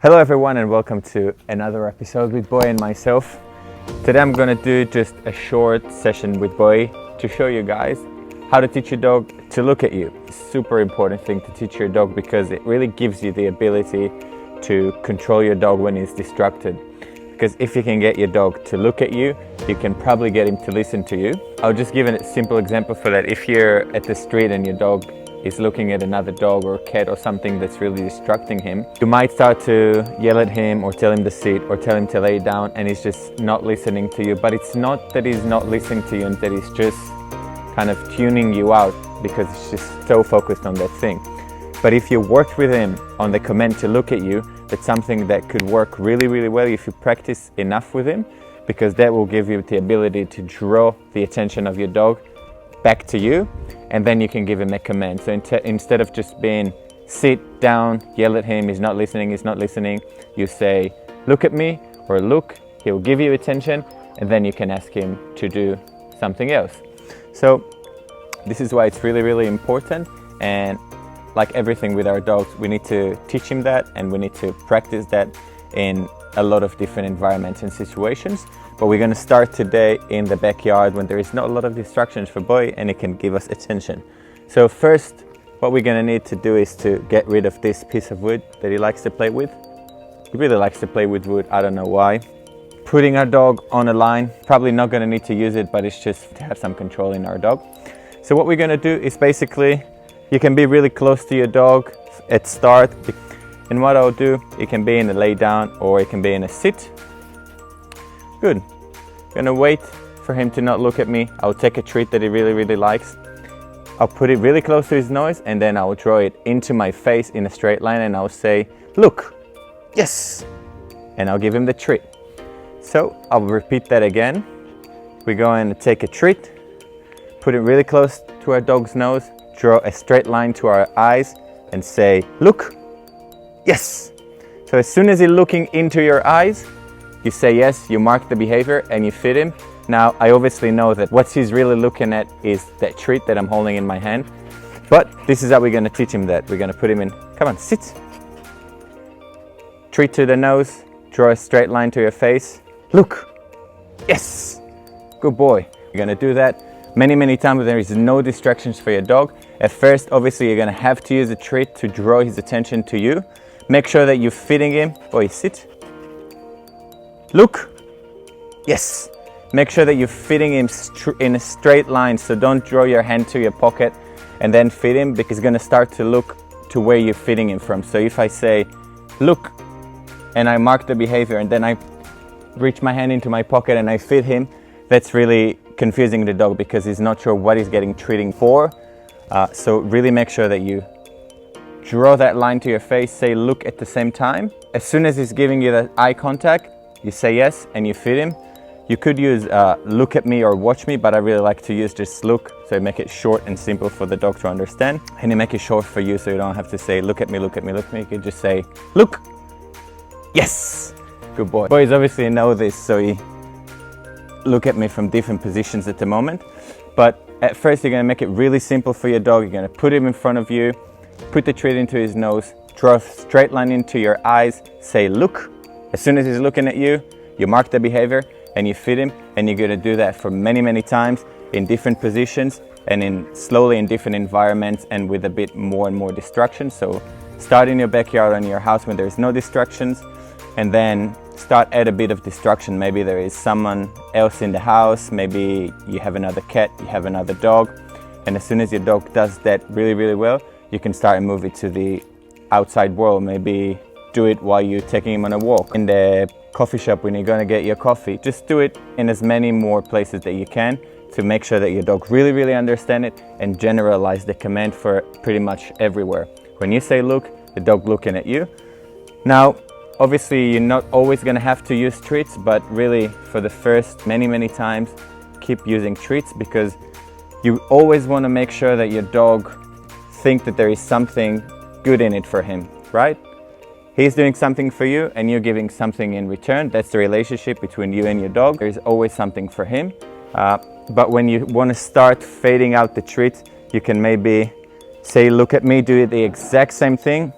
Hello everyone and welcome to another episode with Boy and myself. Today I'm gonna do just a short session with Boy to show you guys how to teach your dog to look at you. It's a super important thing to teach your dog because it really gives you the ability to control your dog when he's distracted. Because if you can get your dog to look at you, you can probably get him to listen to you. I'll just give a simple example for that. If you're at the street and your dog is looking at another dog or cat or something that's really distracting him, you might start to yell at him or tell him to sit or tell him to lay down, and he's just not listening to you. But it's not that he's not listening to you and that he's just kind of tuning you out because he's just so focused on that thing. But if you worked with him on the command to look at you, that's something that could work really well if you practice enough with him, because that will give you the ability to draw the attention of your dog back to you, and then you can give him a command. So instead of just being sit down, yell at him, he's not listening, you say look at me or look, he'll give you attention, and then you can ask him to do something else. So this is why it's really important, and like everything with our dogs, we need to teach him that, and we need to practice that in a lot of different environments and situations. But we're going to start today in the backyard when there is not a lot of distractions for Boy and it can give us attention. So first, what we're going to need to do is to get rid of this piece of wood that he likes to play with. He really likes to play with wood, I don't know why. Putting our dog on a line, probably not going to need to use it, but it's just to have some control in our dog. So what we're going to do is basically, you can be really close to your dog at start. And what I'll do, it can be in a lay down or it can be in a sit. Good. Gonna wait for him to not look at me. I'll take a treat that he really likes. I'll put it really close to his nose, and then I'll draw it into my face in a straight line, and I'll say, look, yes, and I'll give him the treat. So I'll repeat that again. We're going to take a treat, put it really close to our dog's nose, draw a straight line to our eyes, and say, look, yes. So as soon as he's looking into your eyes, you say yes, you mark the behavior, and you feed him. Now, I obviously know that what he's really looking at is that treat that I'm holding in my hand. But this is how we're going to teach him that. We're going to put him in, come on, sit. Treat to the nose, draw a straight line to your face. Look, yes, good boy. You're going to do that many times. There is no distractions for your dog. At first, obviously, you're going to have to use a treat to draw his attention to you. Make sure that you're feeding him. Boy, sit. Look, yes. Make sure that you're feeding him in a straight line, so don't draw your hand to your pocket and then feed him, because he's going to start to look to where you're feeding him from. So if I say, look, and I mark the behavior, and then I reach my hand into my pocket and I feed him, that's really confusing the dog because he's not sure what he's getting treating for. So really make sure that you draw that line to your face, say look at the same time. As soon as he's giving you that eye contact, you say yes and you feed him. You could use look at me or watch me, but I really like to use just look, so I make it short and simple for the dog to understand. And you make it short for you, so you don't have to say look at me, look at me, look at me. You can just say look, yes, good boy. Boys obviously know this, so he look at me from different positions at the moment. But at first you're going to make it really simple for your dog. You're going to put him in front of you, put the treat into his nose, draw a straight line into your eyes, say look. As soon as he's looking at you, you mark the behavior and you feed him, and you're going to do that for many times in different positions and slowly in different environments and with a bit more and more distractions. So start in your backyard or in your house when there's no distractions, and then start at a bit of distraction. Maybe there is someone else in the house, maybe you have another cat, you have another dog, and as soon as your dog does that really well, you can start and move it to the outside world. Maybe do it while you're taking him on a walk. In the coffee shop when you're going to get your coffee, just do it in as many more places that you can to make sure that your dog really understand it and generalize the command for pretty much everywhere. When you say look, the dog looking at you. Now, obviously you're not always going to have to use treats, but really for the first many times, keep using treats, because you always want to make sure that your dog think that there is something good in it for him, right? He's doing something for you and you're giving something in return. That's the relationship between you and your dog. There's always something for him. But when you want to start fading out the treat, you can maybe say, look at me, do the exact same thing.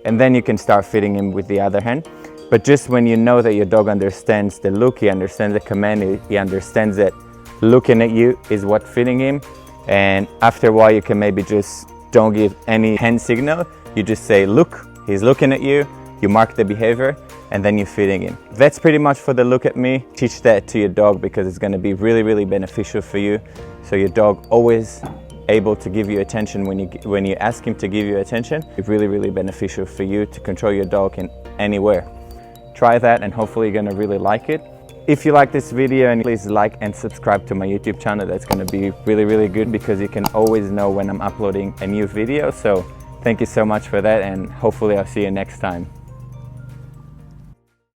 and then you can start feeding him with the other hand. But just when you know that your dog understands the look, he understands the command, he understands that looking at you is what feeding him, and after a while you can maybe just don't give any hand signal, you just say look, he's looking at you, you mark the behavior, and then you're feeding him. That's pretty much for the look at me. Teach that to your dog because it's going to be really, really beneficial for you. So your dog always able to give you attention when you ask him to give you attention. It's really, really beneficial for you to control your dog in anywhere. Try that and hopefully you're going to really like it. If you like this video, and please like and subscribe to my YouTube channel. That's going to be really, really good because you can always know when I'm uploading a new video. So thank you so much for that, and hopefully I'll see you next time.